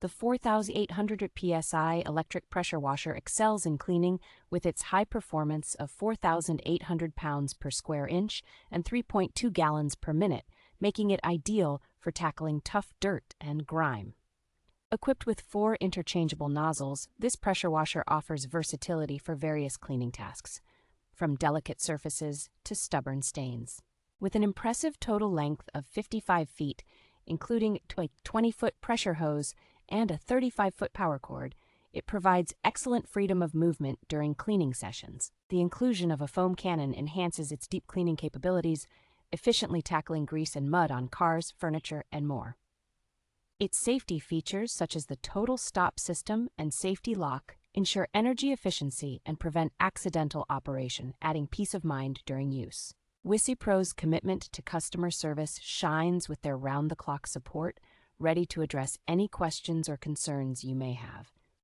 The 4,800 psi electric pressure washer excels in cleaning with its high performance of 4,800 pounds per square inch and 3.2 gallons per minute, making it ideal for tackling tough dirt and grime. Equipped with 4 interchangeable nozzles, this pressure washer offers versatility for various cleaning tasks, from delicate surfaces to stubborn stains. With an impressive total length of 55 feet, including a 20-foot pressure hose and a 35-foot power cord, it provides excellent freedom of movement during cleaning sessions. The inclusion of a foam cannon enhances its deep cleaning capabilities, efficiently tackling grease and mud on cars, furniture, and more. Its safety features, such as the total stop system and safety lock, ensure energy efficiency and prevent accidental operation, adding peace of mind during use. WisiPro's commitment to customer service shines with their round-the-clock support, ready to address any questions or concerns you may have.